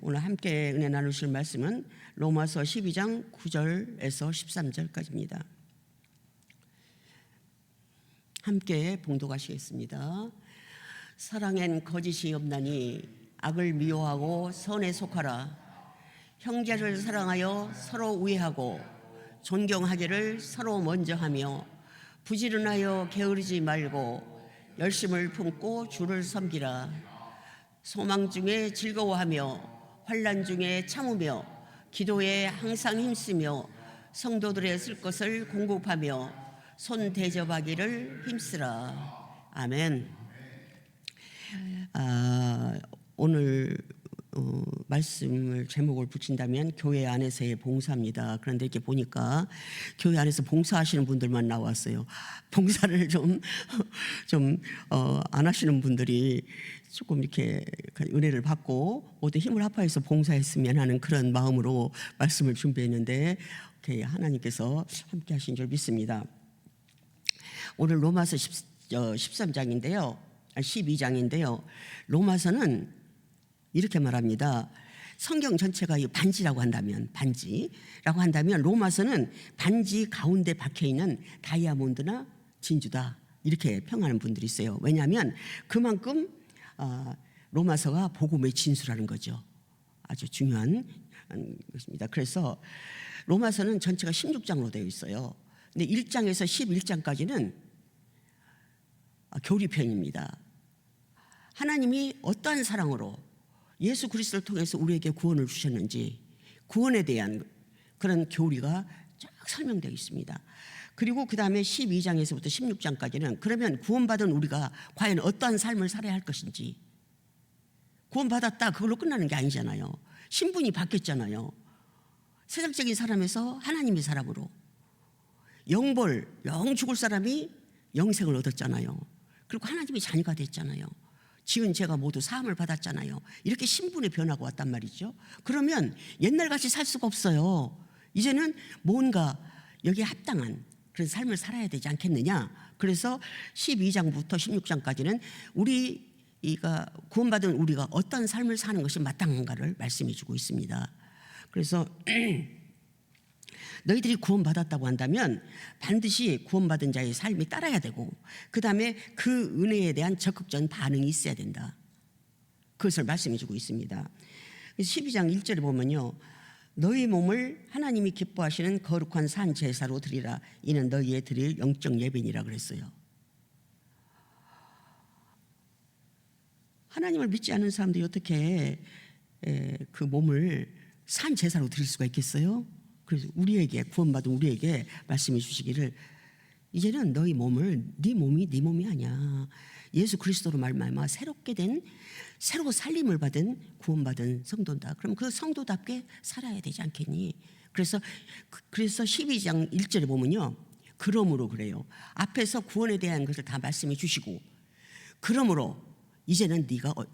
오늘 함께 은혜 나누실 말씀은 로마서 12장 9절에서 13절까지입니다. 함께 봉독하시겠습니다. 사랑엔 거짓이 없나니 악을 미워하고 선에 속하라. 형제를 사랑하여 서로 우애하고 존경하기를 서로 먼저 하며 부지런하여 게으르지 말고 열심을 품고 주를 섬기라. 소망 중에 즐거워하며 환난 중에 참으며 기도에 항상 힘쓰며 성도들의 쓸 것을 공급하며 손 대접하기를 힘쓰라. 아멘. 오늘 말씀을 제목을 붙인다면 교회 안에서의 봉사입니다. 그런데 이렇게 보니까 교회 안에서 봉사하시는 분들만 나왔어요. 봉사를 좀 안 하시는 분들이 조금 이렇게 은혜를 받고 모두 힘을 합하여서 봉사했으면 하는 그런 마음으로 말씀을 준비했는데 하나님께서 함께 하신 줄 믿습니다. 오늘 로마서 13장인데요. 12장인데요. 로마서는 이렇게 말합니다. 성경 전체가 반지라고 한다면, 반지라고 한다면 로마서는 반지 가운데 박혀있는 다이아몬드나 진주다, 이렇게 평하는 분들이 있어요. 왜냐하면 그만큼 로마서가 복음의 진수라는 거죠. 아주 중요한 것입니다. 그래서 로마서는 전체가 16장으로 되어 있어요. 근데 1장에서 11장까지는 교리편입니다. 하나님이 어떠한 사랑으로 예수 그리스도를 통해서 우리에게 구원을 주셨는지, 구원에 대한 그런 교리가 쫙 설명되어 있습니다. 그리고 그 다음에 12장에서부터 16장까지는 그러면 구원받은 우리가 과연 어떠한 삶을 살아야 할 것인지, 구원받았다 그걸로 끝나는 게 아니잖아요. 신분이 바뀌었잖아요. 세상적인 사람에서 하나님의 사람으로, 영 죽을 사람이 영생을 얻었잖아요. 그리고 하나님의 자녀가 됐잖아요. 지은 죄가 모두 사함을 받았잖아요. 이렇게 신분의 변화가 왔단 말이죠. 그러면 옛날같이 살 수가 없어요. 이제는 뭔가 여기에 합당한 그런 삶을 살아야 되지 않겠느냐. 그래서 12장부터 16장까지는 우리가 구원받은 우리가 어떤 삶을 사는 것이 마땅한가를 말씀해 주고 있습니다. 그래서 너희들이 구원받았다고 한다면 반드시 구원받은 자의 삶이 따라야 되고, 그 다음에 그 은혜에 대한 적극적인 반응이 있어야 된다. 그것을 말씀해 주고 있습니다. 12장 1절에 보면요, 너희 몸을 하나님이 기뻐하시는 거룩한 산 제사로 드리라. 이는 너희의 드릴 영적 예배니라 그랬어요. 하나님을 믿지 않는 사람들이 어떻게 그 몸을 산 제사로 드릴 수가 있겠어요? 그래서 우리에게, 구원받은 우리에게 말씀해 주시기를, 이제는 너희 몸을, 네 몸이 아니야, 예수 그리스도로 말미암아 새롭게 된, 새로 살림을 받은 구원받은 성도다. 그럼 그 성도답게 살아야 되지 않겠니? 그래서 12장 1절에 보면요, 그러므로 그래요. 앞에서 구원에 대한 것을 다 말씀해 주시고, 그러므로 이제는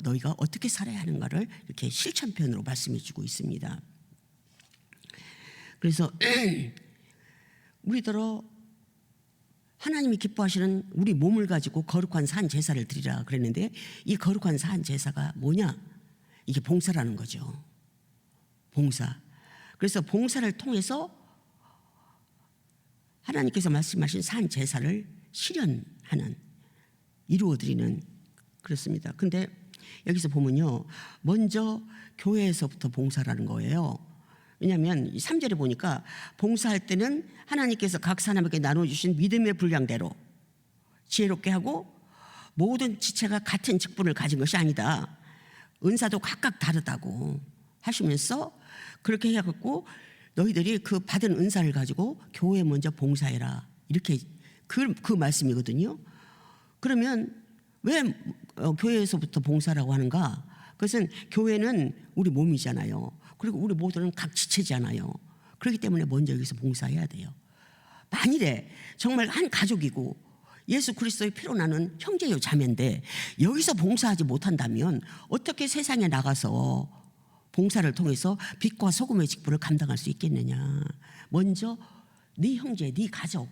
너희가 어떻게 살아야 하는가를 이렇게 실천편으로 말씀해 주고 있습니다. 그래서 우리더러 하나님이 기뻐하시는 우리 몸을 가지고 거룩한 산 제사를 드리라 그랬는데, 이 거룩한 산 제사가 뭐냐? 이게 봉사라는 거죠. 봉사. 그래서 봉사를 통해서 하나님께서 말씀하신 산 제사를 실현하는, 이루어드리는, 그렇습니다. 근데 여기서 보면요, 먼저 교회에서부터 봉사라는 거예요. 왜냐하면 3절에 보니까 봉사할 때는 하나님께서 각 사람에게 나눠주신 믿음의 분량대로 지혜롭게 하고, 모든 지체가 같은 직분을 가진 것이 아니다, 은사도 각각 다르다고 하시면서 그렇게 해갖고 너희들이 그 받은 은사를 가지고 교회에 먼저 봉사해라, 이렇게 그 말씀이거든요. 그러면 왜 교회에서부터 봉사라고 하는가? 그것은 교회는 우리 몸이잖아요. 그리고 우리 모두는 각 지체잖아요. 그렇기 때문에 먼저 여기서 봉사해야 돼요. 만일에 정말 한 가족이고 예수 그리스도의 피로 나는 형제요 자매인데 여기서 봉사하지 못한다면 어떻게 세상에 나가서 봉사를 통해서 빛과 소금의 직분을 감당할 수 있겠느냐. 먼저 네 형제, 네 가족,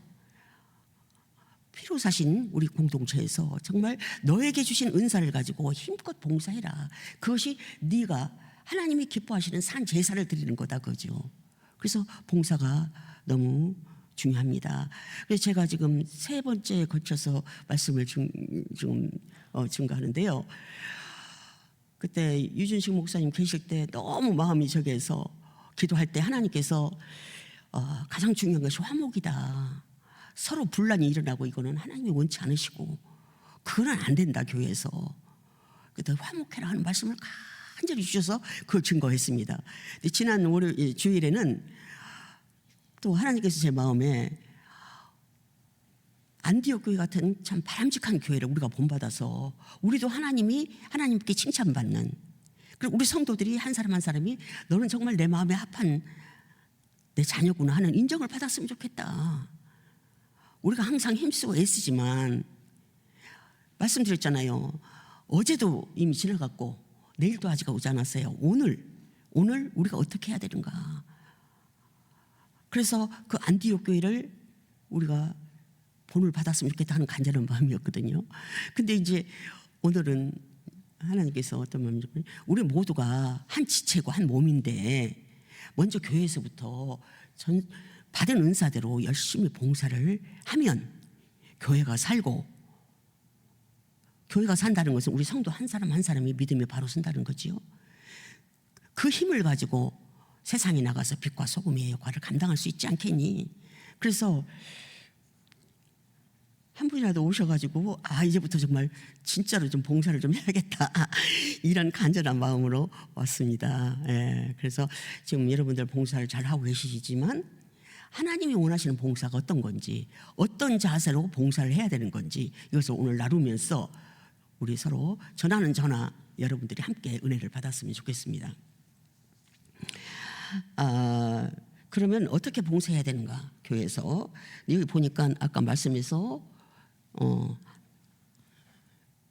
피로 사신 우리 공동체에서 정말 너에게 주신 은사를 가지고 힘껏 봉사해라. 그것이 네가 하나님이 기뻐하시는 산 제사를 드리는 거다 그죠. 그래서 봉사가 너무 중요합니다. 그래서 제가 지금 세 번째에 걸쳐서 말씀을 증거하는데요. 그때 유준식 목사님 계실 때 너무 마음이 저기해서 기도할 때 하나님께서 가장 중요한 것이 화목이다. 서로 분란이 일어나고 이거는 하나님이 원치 않으시고 그거는 안 된다 교회에서. 그때 화목해라 하는 말씀을 간절히 주셔서 그걸 증거했습니다. 지난 주일에는 또 하나님께서 제 마음에 안디옥 교회 같은 참 바람직한 교회를 우리가 본받아서 우리도 하나님께 칭찬받는, 그리고 우리 성도들이 한 사람 한 사람이 너는 정말 내 마음에 합한 내 자녀구나 하는 인정을 받았으면 좋겠다. 우리가 항상 힘쓰고 애쓰지만 말씀드렸잖아요. 어제도 이미 지나갔고 내일도 아직 오지 않았어요. 오늘 우리가 어떻게 해야 되는가. 그래서 그 안디옥 교회를 우리가 본을 받았으면 좋겠다 하는 간절한 마음이었거든요. 근데 이제 오늘은 하나님께서 어떤 마음이죠? 우리 모두가 한 지체고 한 몸인데 먼저 교회에서부터 받은 은사대로 열심히 봉사를 하면 교회가 살고, 교회가 산다는 것은 우리 성도 한 사람 한 사람이 믿음에 바로 선다는 거지요. 그 힘을 가지고 세상에 나가서 빛과 소금의 역할을 감당할 수 있지 않겠니? 그래서 한 분이라도 오셔가지고 이제부터 정말 진짜로 좀 봉사를 좀 해야겠다 이런 간절한 마음으로 왔습니다. 예, 그래서 지금 여러분들 봉사를 잘 하고 계시지만 하나님이 원하시는 봉사가 어떤 건지, 어떤 자세로 봉사를 해야 되는 건지 이것을 오늘 나누면서 우리 서로 전하는 전화 여러분들이 함께 은혜를 받았으면 좋겠습니다. 그러면 어떻게 봉사해야 되는가? 교회에서 여기 보니까 아까 말씀에서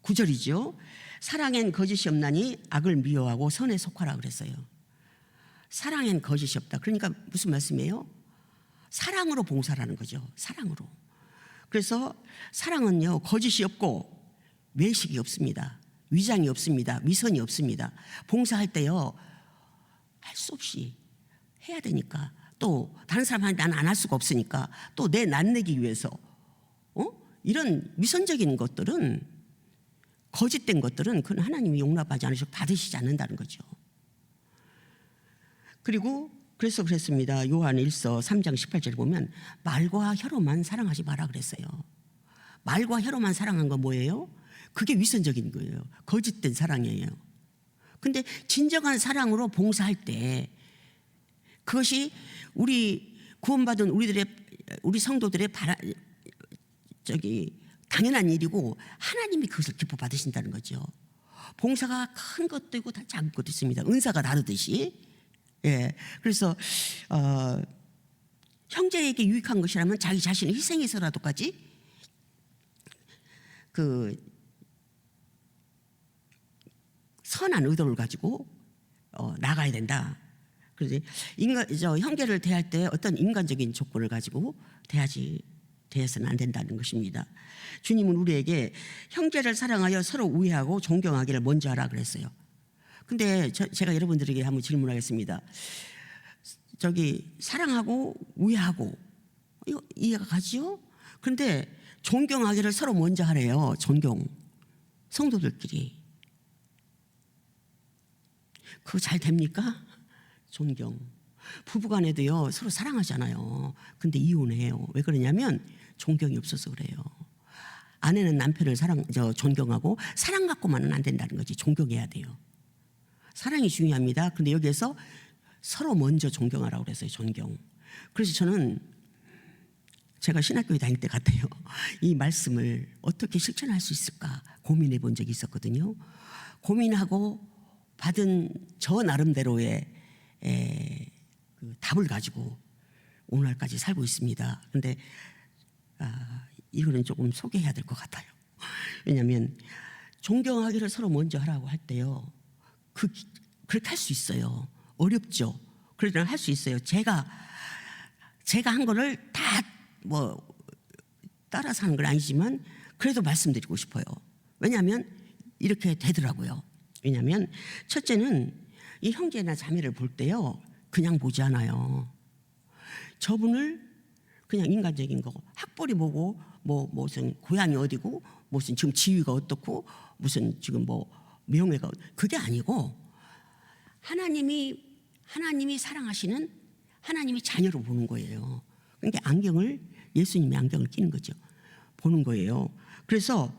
9절이죠. 사랑엔 거짓이 없나니 악을 미워하고 선에 속하라 그랬어요. 사랑엔 거짓이 없다. 그러니까 무슨 말씀이에요? 사랑으로 봉사라는 거죠. 사랑으로. 그래서 사랑은요, 거짓이 없고 외식이 없습니다. 위장이 없습니다. 위선이 없습니다. 봉사할 때요, 할 수 없이 해야 되니까, 또 다른 사람한테 나는 안 할 수가 없으니까 또 내 낫내기 위해서 이런 위선적인 것들은, 거짓된 것들은 그건 하나님이 용납하지 않으시고 받으시지 않는다는 거죠. 그리고 그래서 그랬습니다. 요한 1서 3장 18절에 보면 말과 혀로만 사랑하지 마라 그랬어요. 말과 혀로만 사랑한 건 뭐예요? 그게 위선적인 거예요. 거짓된 사랑이에요. 근데 진정한 사랑으로 봉사할 때 그것이 우리 구원받은 우리 성도들의 당연한 일이고 하나님이 그것을 기뻐 받으신다는 거죠. 봉사가 큰 것도 있고 다 작은 것도 있습니다. 은사가 다르듯이. 예. 그래서 형제에게 유익한 것이라면 자기 자신을 희생해서라도까지 그 선한 의도를 가지고 나가야 된다. 그래서 형제를 대할 때 어떤 인간적인 조건을 가지고 대해서는 안 된다는 것입니다. 주님은 우리에게 형제를 사랑하여 서로 우애하고 존경하기를 먼저 하라 그랬어요. 근데 제가 여러분들에게 한번 질문하겠습니다. 사랑하고 우애하고 이거 이해가 가지요? 그런데 존경하기를 서로 먼저 하래요. 존경. 성도들끼리. 그거 잘 됩니까? 존경. 부부간에도요, 서로 사랑하잖아요. 근데 이혼해요. 왜 그러냐면 존경이 없어서 그래요. 아내는 남편을 존경하고 사랑 갖고만은 안 된다는 거지. 존경해야 돼요. 사랑이 중요합니다. 근데 여기에서 서로 먼저 존경하라고 그랬어요. 존경. 그래서 제가 신학교에 다닐 때 같아요. 이 말씀을 어떻게 실천할 수 있을까 고민해 본 적이 있었거든요. 고민하고 받은 저 나름대로의 그 답을 가지고 오늘까지 살고 있습니다. 그런데 이거는 조금 소개해야 될 것 같아요. 왜냐하면 존경하기를 서로 먼저 하라고 할 때요, 그렇게 할 수 있어요. 어렵죠. 그러나 할 수 있어요. 제가 한 거를 다 따라서 하는 건 아니지만 그래도 말씀드리고 싶어요. 왜냐하면 이렇게 되더라고요. 왜냐하면 첫째는 이 형제나 자매를 볼 때요, 그냥 보지 않아요. 저분을 그냥 인간적인 거, 학벌이 뭐고, 무슨 고향이 어디고, 무슨 지금 지위가 어떻고, 무슨 지금 명예가, 그게 아니고 하나님이 사랑하시는 하나님의 자녀로 보는 거예요. 그러니까 예수님의 안경을 끼는 거죠. 보는 거예요. 그래서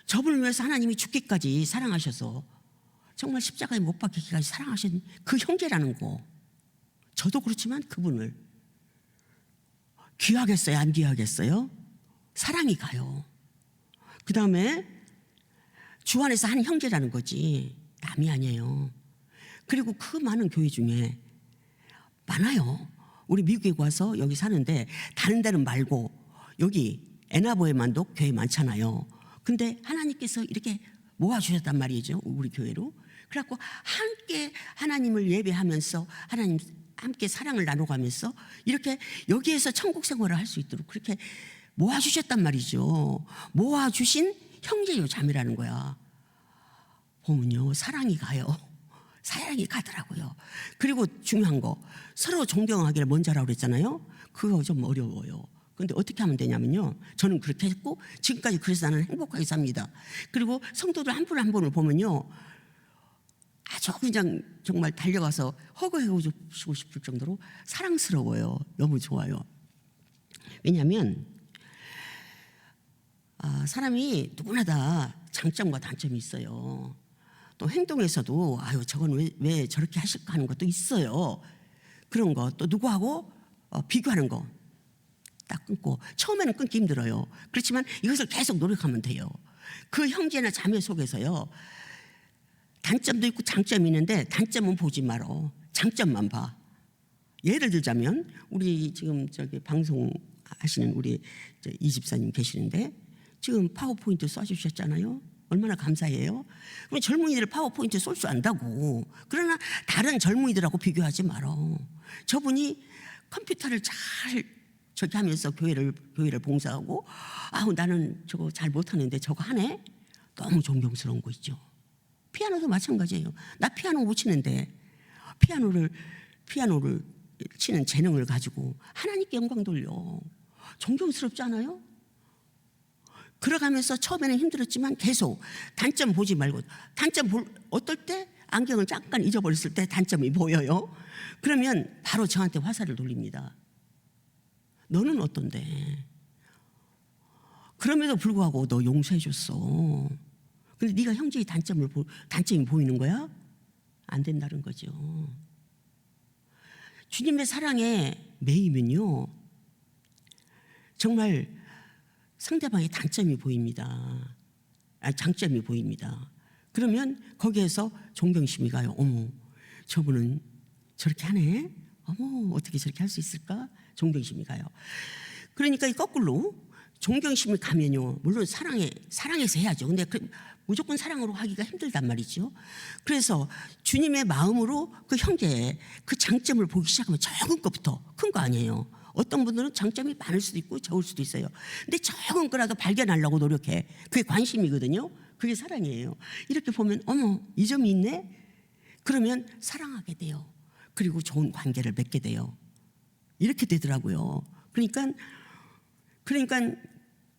저분을 위해서 하나님이 죽기까지 사랑하셔서 정말 십자가에 못 박히기까지 사랑하신 그 형제라는 거, 저도 그렇지만 그분을 귀하겠어요, 안 귀하겠어요? 사랑이 가요. 그 다음에 주 안에서 한 형제라는 거지 남이 아니에요. 그리고 그 많은 교회 중에 많아요. 우리 미국에 와서 여기 사는데 다른 데는 말고 여기 애나보에만도 교회 많잖아요. 근데 하나님께서 이렇게 모아주셨단 말이죠, 우리 교회로. 그래갖고 함께 하나님을 예배하면서 하나님 함께 사랑을 나눠가면서 이렇게 여기에서 천국 생활을 할 수 있도록 그렇게 모아주셨단 말이죠. 모아주신 형제요 자매라는 거야. 보면요, 사랑이 가요. 사랑이 가더라고요. 그리고 중요한 거, 서로 존경하기를 먼저 하라고 그랬잖아요. 그거 좀 어려워요. 근데 어떻게 하면 되냐면요, 저는 그렇게 했고 지금까지 그래서 나는 행복하게 삽니다. 그리고 성도들 한 분 한 분을 보면요, 아주 그냥 정말 달려가서 허거해주고 싶을 정도로 사랑스러워요. 너무 좋아요. 왜냐하면 사람이 누구나 다 장점과 단점이 있어요. 또 행동에서도 저건 왜 저렇게 하실까 하는 것도 있어요. 그런 거 또 누구하고 비교하는 거 딱 끊고, 처음에는 끊기 힘들어요. 그렇지만 이것을 계속 노력하면 돼요. 그 형제나 자매 속에서요, 단점도 있고 장점이 있는데 단점은 보지 말어. 장점만 봐. 예를 들자면 우리 지금 방송하시는 우리 이 집사님 계시는데 지금 파워포인트 써주셨잖아요. 얼마나 감사해요. 그럼 젊은이들 파워포인트 쏠 줄 안다고. 그러나 다른 젊은이들하고 비교하지 말어. 저분이 컴퓨터를 잘 하면서 교회를 봉사하고, 나는 저거 잘 못하는데 저거 하네. 너무 존경스러운 거 있죠. 피아노도 마찬가지예요. 나 피아노 못 치는데 피아노를 치는 재능을 가지고 하나님께 영광 돌려. 존경스럽지 않아요? 그러가면서 처음에는 힘들었지만 계속 단점 보지 말고, 어떨 때 안경을 잠깐 잊어버렸을 때 단점이 보여요. 그러면 바로 저한테 화살을 돌립니다. 너는 어떤데? 그럼에도 불구하고 너 용서해줬어. 근데 네가 형제의 단점이 보이는 거야? 안 된다는 거죠. 주님의 사랑에 매이면요, 정말 상대방의 단점이 보입니다. 장점이 보입니다. 그러면 거기에서 존경심이 가요. 어머, 저분은 저렇게 하네? 어머, 어떻게 저렇게 할 수 있을까? 존경심이 가요. 그러니까 이 거꾸로 존경심이 가면요, 물론 사랑해서 해야죠. 근데 무조건 사랑으로 하기가 힘들단 말이죠. 그래서 주님의 마음으로 그 형제의 그 장점을 보기 시작하면 적은 것부터, 큰 거 아니에요. 어떤 분들은 장점이 많을 수도 있고 적을 수도 있어요. 근데 적은 거라도 발견하려고 노력해. 그게 관심이거든요. 그게 사랑이에요. 이렇게 보면 어머, 이 점이 있네? 그러면 사랑하게 돼요. 그리고 좋은 관계를 맺게 돼요. 이렇게 되더라고요. 그러니까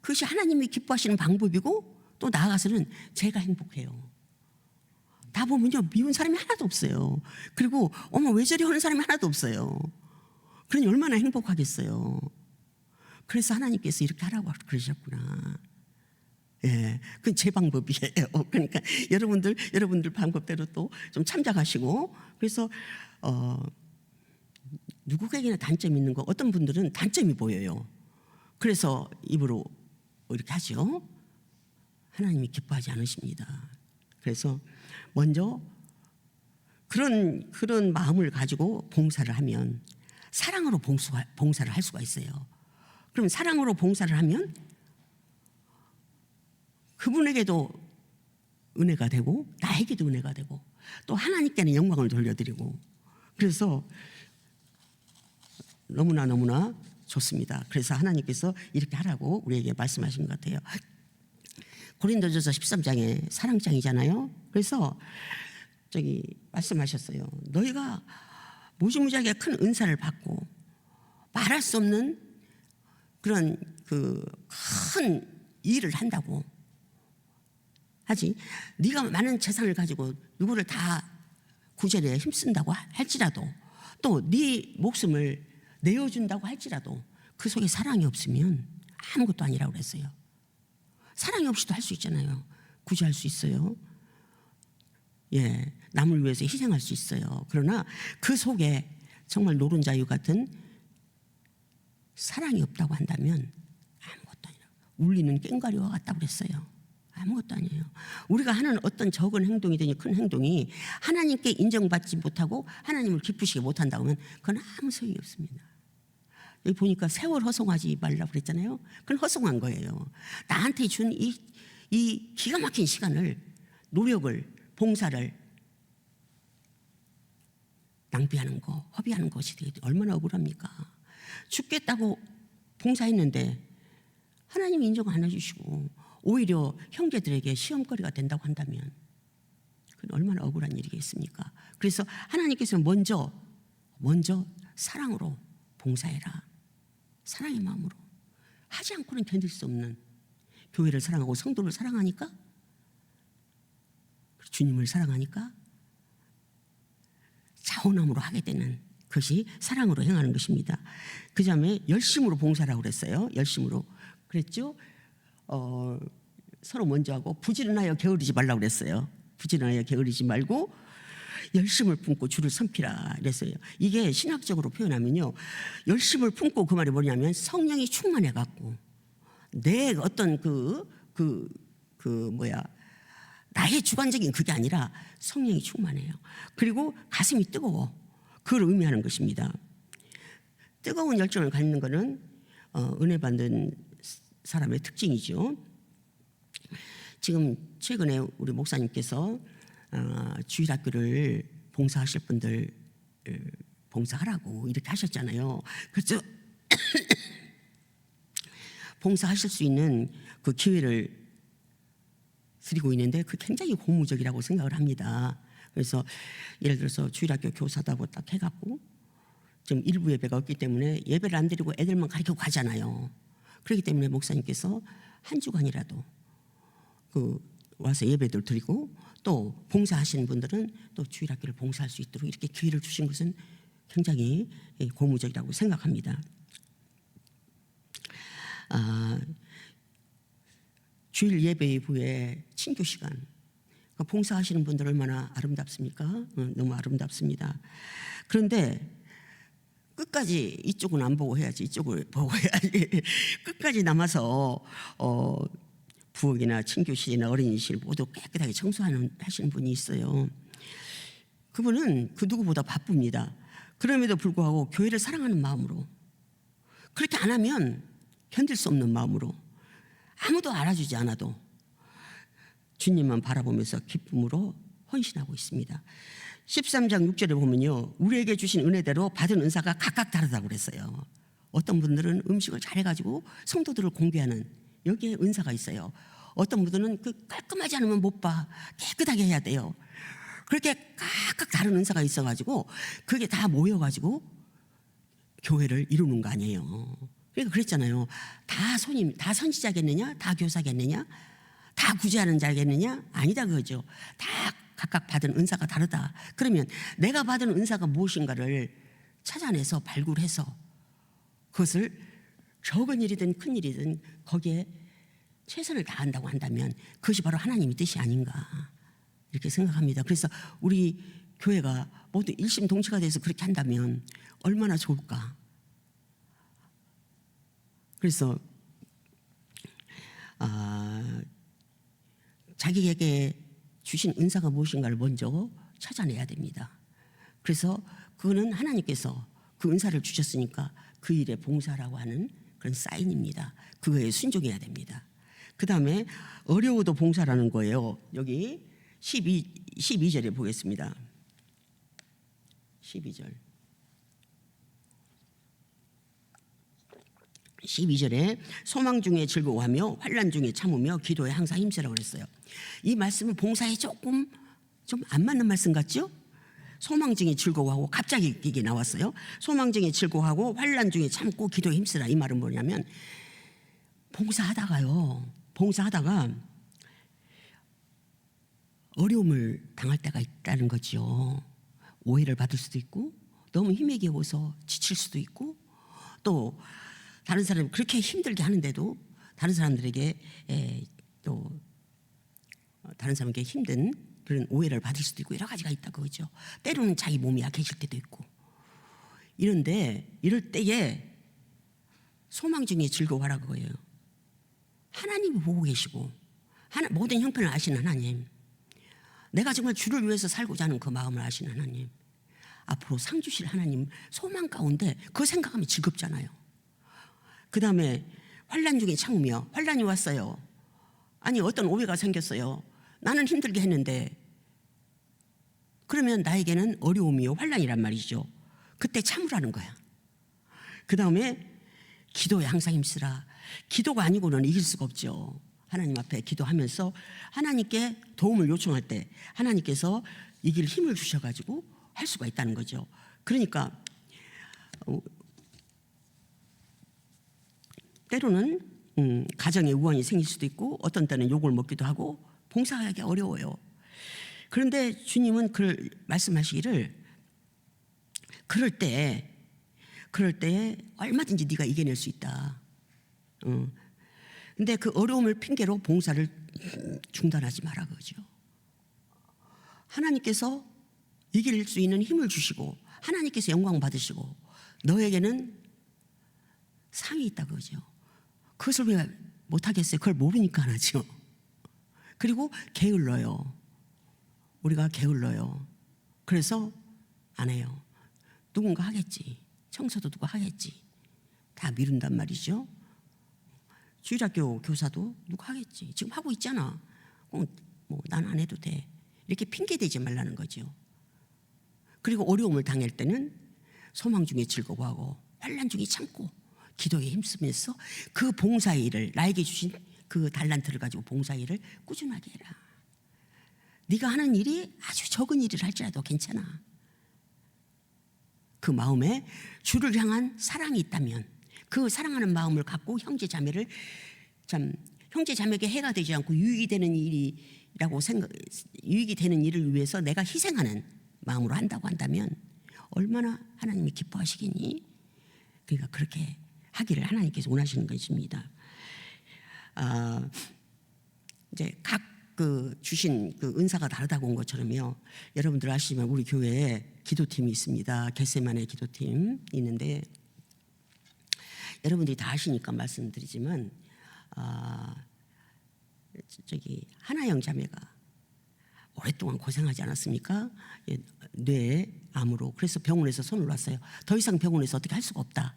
그것이 하나님이 기뻐하시는 방법이고, 또 나아가서는 제가 행복해요. 다 보면요, 미운 사람이 하나도 없어요. 그리고 어머, 왜 저리 하는 사람이 하나도 없어요. 그러니 얼마나 행복하겠어요. 그래서 하나님께서 이렇게 하라고 그러셨구나. 예, 그건 제 방법이에요. 그러니까 여러분들 방법대로 또 좀 참작하시고. 그래서 누구에게나 단점이 있는 거, 어떤 분들은 단점이 보여요. 그래서 입으로 이렇게 하죠. 하나님이 기뻐하지 않으십니다. 그래서 먼저 그런 마음을 가지고 봉사를 하면 사랑으로 봉사를 할 수가 있어요. 그럼 사랑으로 봉사를 하면 그분에게도 은혜가 되고 나에게도 은혜가 되고 또 하나님께는 영광을 돌려드리고, 그래서 너무나 좋습니다. 그래서 하나님께서 이렇게 하라고 우리에게 말씀하신 것 같아요. 고린도전서 13장에 사랑장이잖아요. 그래서 말씀하셨어요. 너희가 무지무지하게 큰 은사를 받고 말할 수 없는 그런 그 큰 일을 한다고 하지, 네가 많은 재산을 가지고 누구를 다 구제에 힘쓴다고 할지라도, 또 네 목숨을 내어준다고 할지라도 그 속에 사랑이 없으면 아무것도 아니라고 그랬어요. 사랑이 없이도 할 수 있잖아요. 구제할 수 있어요. 예, 남을 위해서 희생할 수 있어요. 그러나 그 속에 정말 노른자유 같은 사랑이 없다고 한다면 아무것도 아니라고. 울리는 꽹과리와 같다고 그랬어요. 아무것도 아니에요. 우리가 하는 어떤 적은 행동이든지 큰 행동이 하나님께 인정받지 못하고 하나님을 기쁘시게 못한다고 하면 그건 아무 소용이 없습니다. 여기 보니까 세월 허송하지 말라고 그랬잖아요. 그건 허송한 거예요. 나한테 준 이 기가 막힌 시간을, 노력을, 봉사를 낭비하는 거, 허비하는 것이 얼마나 억울합니까? 죽겠다고 봉사했는데 하나님이 인정 안 해주시고 오히려 형제들에게 시험거리가 된다고 한다면 그건 얼마나 억울한 일이겠습니까? 그래서 하나님께서 먼저 사랑으로 봉사해라. 사랑의 마음으로. 하지 않고는 견딜 수 없는, 교회를 사랑하고 성도를 사랑하니까, 주님을 사랑하니까 자원함으로 하게 되는 것이 사랑으로 행하는 것입니다. 그 다음에 열심으로 봉사라고 그랬어요. 열심으로 그랬죠. 서로 먼저 하고 부지런하여 게으르지 말라고 그랬어요. 부지런하여 게으르지 말고 열심을 품고 주를 섬기라 그랬어요. 이게 신학적으로 표현하면요, 열심을 품고 그 말이 뭐냐면 성령이 충만해 갖고 내 어떤 나의 주관적인 그게 아니라 성령이 충만해요. 그리고 가슴이 뜨거워. 그걸 의미하는 것입니다. 뜨거운 열정을 갖는 것은 은혜 받는 사람의 특징이죠. 지금 최근에 우리 목사님께서 주일학교를 봉사하실 분들 봉사하라고 이렇게 하셨잖아요. 그래서 봉사하실 수 있는 그 기회를 드리고 있는데 그 굉장히 고무적이라고 생각을 합니다. 그래서 예를 들어서 주일학교 교사다고 딱 해갖고 좀 일부 예배가 없기 때문에 예배를 안 드리고 애들만 가르치고 가잖아요. 그렇기 때문에 목사님께서 한 주간이라도 와서 예배들 드리고 또 봉사하시는 분들은 또 주일학교를 봉사할 수 있도록 이렇게 기회를 주신 것은 굉장히 고무적이라고 생각합니다. 주일 예배 이후에 친교 시간, 봉사하시는 분들 얼마나 아름답습니까? 너무 아름답습니다. 그런데 끝까지 이쪽은 안 보고 해야지, 이쪽을 보고 해야지. 끝까지 남아서 부엌이나 친교실이나 어린이실 모두 깨끗하게 하시는 분이 있어요. 그분은 그 누구보다 바쁩니다. 그럼에도 불구하고 교회를 사랑하는 마음으로, 그렇게 안 하면 견딜 수 없는 마음으로, 아무도 알아주지 않아도 주님만 바라보면서 기쁨으로 헌신하고 있습니다. 13장 6절에 보면요, 우리에게 주신 은혜대로 받은 은사가 각각 다르다고 그랬어요. 어떤 분들은 음식을 잘해가지고 성도들을 공개하는, 여기에 은사가 있어요. 어떤 분들은 깔끔하지 않으면 못 봐, 깨끗하게 해야 돼요. 그렇게 각각 다른 은사가 있어가지고 그게 다 모여가지고 교회를 이루는 거 아니에요. 그러니까 그랬잖아요. 다 선지자겠느냐? 다 교사겠느냐? 다 구제하는 자겠느냐? 아니다 그거죠. 다 각각 받은 은사가 다르다. 그러면 내가 받은 은사가 무엇인가를 찾아내서 발굴해서 그것을 적은 일이든 큰 일이든 거기에 최선을 다한다고 한다면 그것이 바로 하나님의 뜻이 아닌가 이렇게 생각합니다. 그래서 우리 교회가 모두 일심동체가 돼서 그렇게 한다면 얼마나 좋을까. 그래서 자기에게 주신 은사가 무엇인가를 먼저 찾아내야 됩니다. 그래서 그거는 하나님께서 그 은사를 주셨으니까 그 일에 봉사라고 하는 그런 사인입니다. 그거에 순종해야 됩니다. 그 다음에 어려워도 봉사라는 거예요. 여기 12절에 보겠습니다. 12절에 소망 중에 즐거워하며 환난 중에 참으며 기도에 항상 힘쓰라고 그랬어요. 이 말씀은 봉사에 조금 좀 안 맞는 말씀 같죠? 소망 중에 즐거워하고, 갑자기 이게 나왔어요. 소망 중에 즐거워하고 환난 중에 참고 기도에 힘쓰라. 이 말은 뭐냐면, 봉사하다가 어려움을 당할 때가 있다는 거죠. 오해를 받을 수도 있고, 너무 힘에 겨워서 지칠 수도 있고, 또 다른 사람이 그렇게 힘들게 하는데도 다른 사람들에게 또 다른 사람에게 힘든 그런 오해를 받을 수도 있고, 여러 가지가 있다고 그러죠. 때로는 자기 몸이 약해질 때도 있고. 이런데 이럴 때에 소망 중에 즐거워하라 그거예요. 하나님이 보고 계시고, 모든 형편을 아시는 하나님, 내가 정말 주를 위해서 살고자 하는 그 마음을 아시는 하나님, 앞으로 상 주실 하나님 소망 가운데 그 생각하면 즐겁잖아요. 그 다음에 환난 중에 참으며, 환난이 왔어요. 아니 어떤 오해가 생겼어요. 나는 힘들게 했는데, 그러면 나에게는 어려움이요 환난이란 말이죠. 그때 참으라는 거야. 그 다음에 기도에 항상 힘쓰라. 기도가 아니고는 이길 수가 없죠. 하나님 앞에 기도하면서 하나님께 도움을 요청할 때 하나님께서 이길 힘을 주셔가지고 할 수가 있다는 거죠. 그러니까 때로는 가정에 우환이 생길 수도 있고, 어떤 때는 욕을 먹기도 하고, 봉사하기 어려워요. 그런데 주님은 말씀하시기를, 그럴 때 얼마든지 네가 이겨낼 수 있다. 근데 그 어려움을 핑계로 봉사를 중단하지 마라 그러죠. 하나님께서 이길 수 있는 힘을 주시고, 하나님께서 영광 받으시고, 너에게는 상이 있다 그러죠. 그것을 왜 못하겠어요? 그걸 모르니까 안 하죠. 그리고 게을러요. 우리가 게을러요. 그래서 안 해요. 누군가 하겠지. 청소도 누가 하겠지. 다 미룬단 말이죠. 주일학교 교사도 누가 하겠지. 지금 하고 있잖아. 난 안 해도 돼. 이렇게 핑계대지 말라는 거죠. 그리고 어려움을 당할 때는 소망 중에 즐거워하고 환난 중에 참고 기도에 힘쓰면서 그 봉사의 일을, 나에게 주신 그 달란트를 가지고 봉사의 일을 꾸준하게 해라. 네가 하는 일이 아주 적은 일을 할지라도 괜찮아. 그 마음에 주를 향한 사랑이 있다면, 그 사랑하는 마음을 갖고 형제 자매를 형제 자매에게 해가 되지 않고 유익이 되는 일을 위해서 내가 희생하는 마음으로 한다고 한다면 얼마나 하나님이 기뻐하시겠니? 그러니까 그렇게 하기를 하나님께서 원하시는 것입니다. 이제 각 주신 은사가 다르다고 온 것처럼요. 여러분들 아시지만 우리 교회에 기도팀이 있습니다. 겟세마네 기도팀 있는데, 여러분들이 다 아시니까 말씀드리지만, 하나영 자매가 오랫동안 고생하지 않았습니까? 뇌암으로. 그래서 병원에서 손을 놨어요. 더 이상 병원에서 어떻게 할 수가 없다.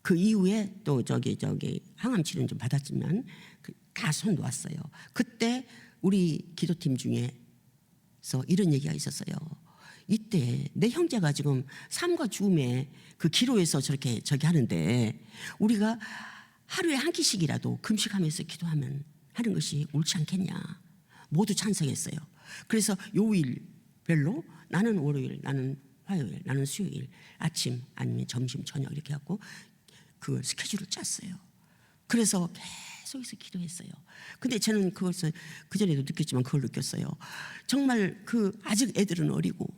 그 이후에 또 항암 치료는 좀 받았지만 다 손 놓았어요. 그때 우리 기도팀 중에서 이런 얘기가 있었어요. 이때 내 형제가 지금 삶과 죽음의 그 기로에서 저렇게 하는데, 우리가 하루에 한 끼씩이라도 금식하면서 기도하면 하는 것이 옳지 않겠냐. 모두 찬성했어요. 그래서 요일별로, 나는 월요일, 나는 화요일, 나는 수요일, 아침 아니면 점심 저녁 이렇게 갖고 그 스케줄을 짰어요. 그래서 계속해서 기도했어요. 근데 저는 그것을 그전에도 느꼈지만 그걸 느꼈어요. 정말 아직 애들은 어리고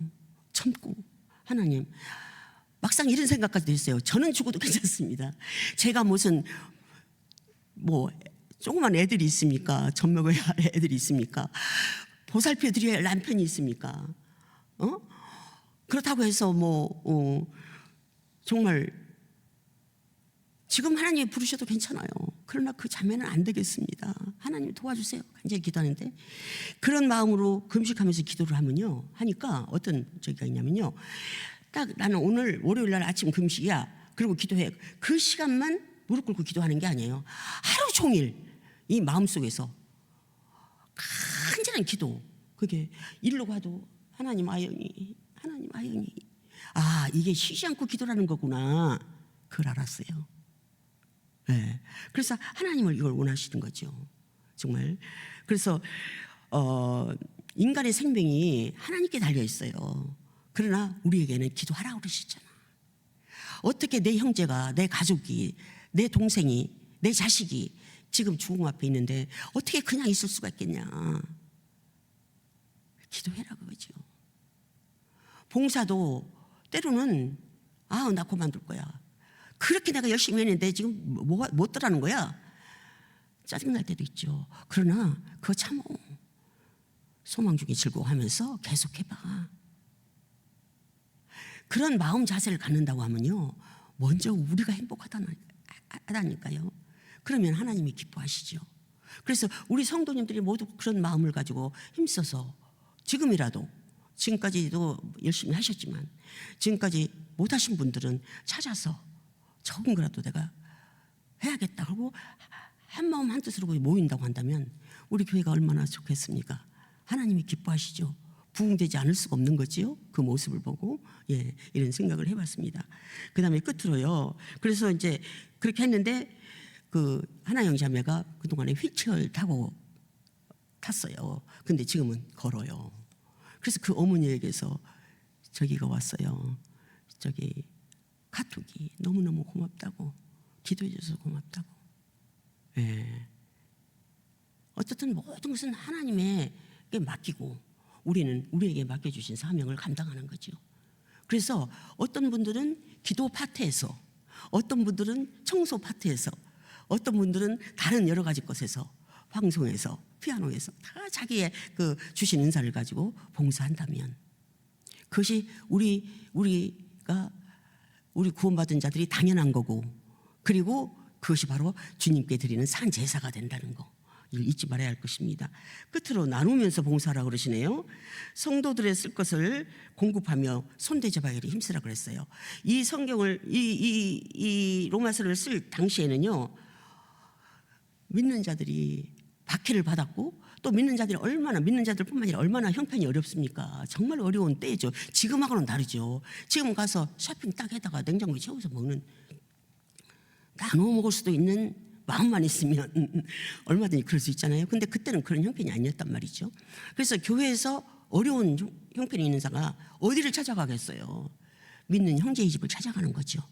젊고, 하나님, 막상 이런 생각까지 했어요. 저는 죽어도 괜찮습니다. 제가 무슨 조그만 애들이 있습니까? 젖먹어야 할 애들이 있습니까? 보살펴 드려야 할 남편이 있습니까? 그렇다고 해서 정말 지금 하나님이 부르셔도 괜찮아요. 그러나 그 자매는 안 되겠습니다. 하나님 도와주세요. 간절히 기도하는데, 그런 마음으로 금식하면서 기도를 하니까 어떤 저기가 있냐면요. 딱 나는 오늘 월요일 날 아침 금식이야. 그리고 기도해. 그 시간만 무릎 꿇고 기도하는 게 아니에요. 하루 종일 이 마음속에서 간절한 기도. 그게 일로 가도 하나님 아연이, 하나님 아연이. 이게 쉬지 않고 기도라는 거구나. 그걸 알았어요. 네. 그래서 하나님을 이걸 원하시는 거죠. 정말. 그래서 인간의 생명이 하나님께 달려 있어요. 그러나 우리에게는 기도하라고 그러시잖아. 어떻게 내 형제가, 내 가족이, 내 동생이, 내 자식이 지금 죽음 앞에 있는데 어떻게 그냥 있을 수가 있겠냐. 기도해라 그거죠. 봉사도 때로는 나 그만둘 거야. 그렇게 내가 열심히 했는데 지금 못 떠라는 거야. 짜증날 때도 있죠. 그러나 그거 참 소망 중에 즐거워하면서 계속해봐. 그런 마음 자세를 갖는다고 하면요, 먼저 우리가 행복하다니까요. 그러면 하나님이 기뻐하시죠. 그래서 우리 성도님들이 모두 그런 마음을 가지고 힘써서 지금까지도 열심히 하셨지만 지금까지 못하신 분들은 찾아서 적은 거라도 내가 해야겠다 하고 한마음 한뜻으로 모인다고 한다면 우리 교회가 얼마나 좋겠습니까? 하나님이 기뻐하시죠. 부흥되지 않을 수가 없는 거지요. 그 모습을 보고 이런 생각을 해봤습니다. 그 다음에 끝으로요. 그래서 이제 그렇게 했는데 그 하나 형제자매가 그동안에 휠체어를 탔어요. 근데 지금은 걸어요. 그래서 그 어머니에게서 저기가 왔어요. 저기 카톡이 너무너무 고맙다고, 기도해줘서 고맙다고. 어쨌든 모든 것은 하나님에게 맡기고 우리는 우리에게 맡겨주신 사명을 감당하는 거죠. 그래서 어떤 분들은 기도 파트에서, 어떤 분들은 청소 파트에서, 어떤 분들은 다른 여러 가지 것에서, 방송에서, 피아노에서 다 자기의 그 주신 은사를 가지고 봉사한다면 그것이 우리 구원받은 자들이 당연한 거고, 그리고 그것이 바로 주님께 드리는 산 제사가 된다는 거, 이걸 잊지 말아야 할 것입니다. 끝으로 나누면서 봉사하라고 그러시네요. 성도들의 쓸 것을 공급하며 손대접하기를 힘쓰라 그랬어요. 이 성경을 이 로마서를 쓸 당시에는요, 믿는 자들이 박해를 받았고 또 믿는 자들뿐만 아니라 얼마나 형편이 어렵습니까? 정말 어려운 때죠. 지금하고는 다르죠. 지금 가서 쇼핑 딱 해다가 냉장고에 채워서 먹는, 나눠 먹을 수도 있는 마음만 있으면 얼마든지 그럴 수 있잖아요. 근데 그때는 그런 형편이 아니었단 말이죠. 그래서 교회에서 어려운 형편이 있는 자가 어디를 찾아가겠어요? 믿는 형제의 집을 찾아가는 거죠.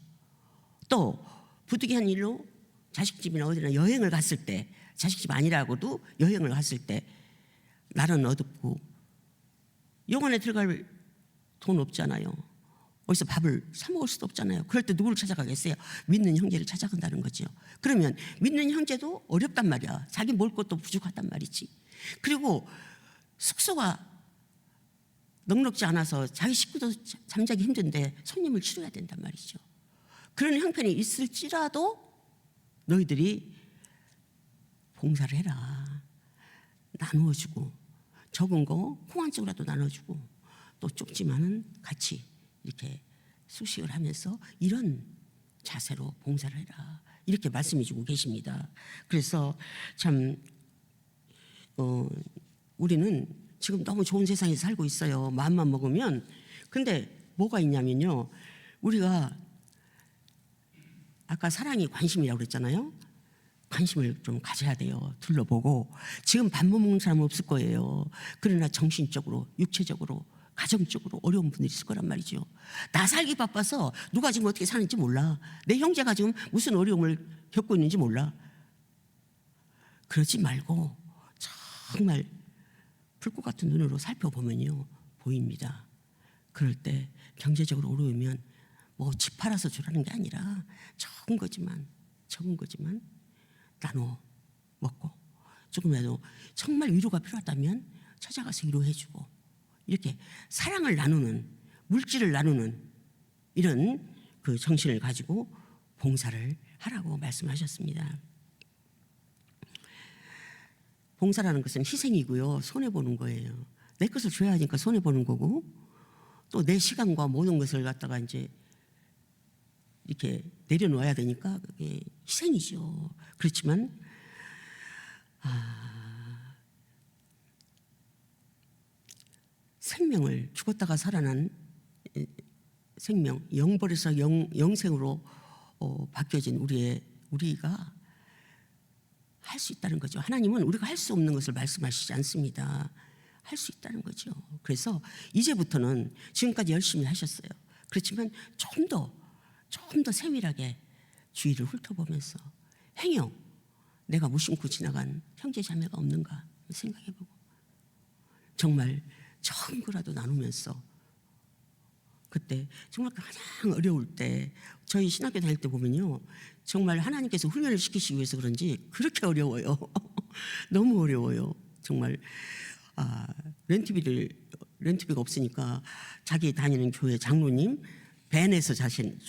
또 부득이한 일로 자식집이나 어디나 여행을 갔을 때, 자식집 아니라고도 여행을 갔을 때 날은 어둡고 영안에 들어갈 돈 없잖아요. 어디서 밥을 사 먹을 수도 없잖아요. 그럴 때 누구를 찾아가겠어요? 믿는 형제를 찾아간다는 거죠. 그러면 믿는 형제도 어렵단 말이야. 자기 먹을 것도 부족하단 말이지. 그리고 숙소가 넉넉지 않아서 자기 식구도 잠자기 힘든데 손님을 치러야 된단 말이죠. 그런 형편이 있을지라도 너희들이 봉사를 해라. 나누어주고, 적은 거 콩 한 쪽이라도 나눠주고, 또 좁지만은 같이 이렇게 수식을 하면서 이런 자세로 봉사를 해라, 이렇게 말씀해 주고 계십니다. 그래서 참 우리는 지금 너무 좋은 세상에서 살고 있어요. 마음만 먹으면. 근데 뭐가 있냐면요, 우리가 아까 사랑이 관심이라고 그랬잖아요. 관심을 좀 가져야 돼요. 둘러보고. 지금 밥 못 먹는 사람은 없을 거예요. 그러나 정신적으로, 육체적으로, 가정적으로 어려운 분들이 있을 거란 말이죠. 나 살기 바빠서 누가 지금 어떻게 사는지 몰라. 내 형제가 지금 무슨 어려움을 겪고 있는지 몰라. 그러지 말고 정말 불꽃 같은 눈으로 살펴보면요, 보입니다. 그럴 때 경제적으로 어려우면 뭐 집 팔아서 주라는 게 아니라 적은 거지만 나눠 먹고, 조금이라도 정말 위로가 필요하다면 찾아가서 위로해주고, 이렇게 사랑을 나누는, 물질을 나누는 이런 그 정신을 가지고 봉사를 하라고 말씀하셨습니다. 봉사라는 것은 희생이고요, 손해보는 거예요. 내 것을 줘야 하니까 손해보는 거고, 또 내 시간과 모든 것을 갖다가 이제 이렇게 내려놓아야 되니까 그게 희생이죠. 그렇지만 생명을, 죽었다가 살아난 생명, 영벌에서 영생으로 바뀌어진 우리가 할 수 있다는 거죠. 하나님은 우리가 할 수 없는 것을 말씀하시지 않습니다. 할 수 있다는 거죠. 그래서 이제부터는 지금까지 열심히 하셨어요. 그렇지만 좀 더 세밀하게 주위를 훑어보면서 행여 내가 무심코 지나간 형제 자매가 없는가 생각해보고 정말 적은 거라도 나누면서 그때 정말 가장 어려울 때 저희 신학교 다닐 때 보면요 정말 하나님께서 훈련을 시키시기 위해서 그런지 그렇게 어려워요. 너무 어려워요. 정말 렌트비가 없으니까 자기 다니는 교회 장로님 밴에서 자는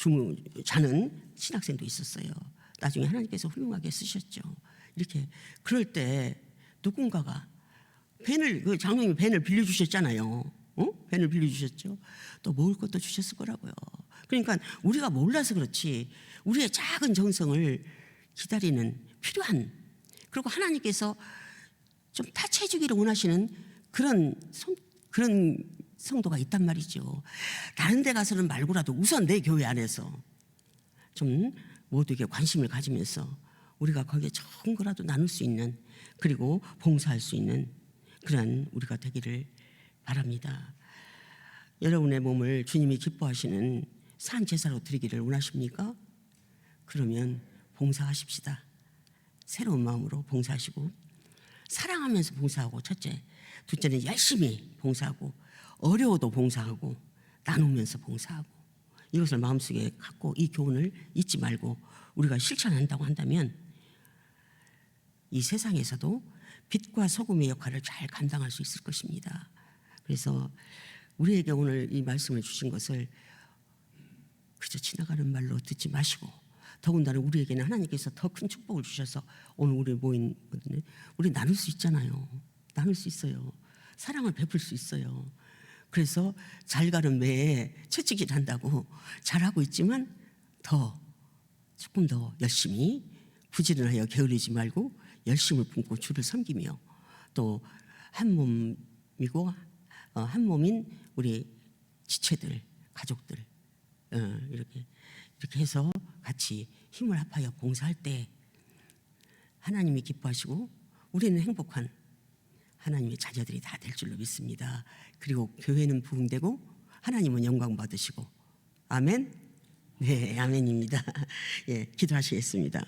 신학생도 있었어요. 나중에 하나님께서 훌륭하게 쓰셨죠. 이렇게 그럴 때 누군가가 그 장로님이 밴을 빌려주셨잖아요. 밴을 빌려주셨죠. 또 먹을 것도 주셨을 거라고요. 그러니까 우리가 몰라서 그렇지 우리의 작은 정성을 기다리는 필요한 그리고 하나님께서 좀 타치해주기를 원하시는 그런 성도가 있단 말이죠. 다른 데 가서는 말고라도 우선 내 교회 안에서 좀 모두에게 관심을 가지면서 우리가 거기에 적은 거라도 나눌 수 있는 그리고 봉사할 수 있는 그런 우리가 되기를 바랍니다. 여러분의 몸을 주님이 기뻐하시는 산 제사로 드리기를 원하십니까? 그러면 봉사하십시다. 새로운 마음으로 봉사하시고 사랑하면서 봉사하고 첫째, 둘째는 열심히 봉사하고 어려워도 봉사하고 나누면서 봉사하고 이것을 마음속에 갖고 이 교훈을 잊지 말고 우리가 실천한다고 한다면 이 세상에서도 빛과 소금의 역할을 잘 감당할 수 있을 것입니다. 그래서 우리에게 오늘 이 말씀을 주신 것을 그저 지나가는 말로 듣지 마시고 더군다나 우리에게는 하나님께서 더 큰 축복을 주셔서 오늘 우리 모인 거든요. 우리 나눌 수 있잖아요. 나눌 수 있어요. 사랑을 베풀 수 있어요. 그래서 잘 가는 매에 채찍질 한다고 잘하고 있지만 조금 더 열심히 부지런하여 게으르지 말고 열심을 품고 주를 섬기며 또 한 몸이고 한 몸인 우리 지체들 가족들 이렇게 해서 같이 힘을 합하여 봉사할 때 하나님이 기뻐하시고 우리는 행복한 하나님의 자녀들이 다 될 줄로 믿습니다. 그리고 교회는 부흥되고 하나님은 영광 받으시고 아멘. 네, 아멘입니다. 예, 기도하시겠습니다.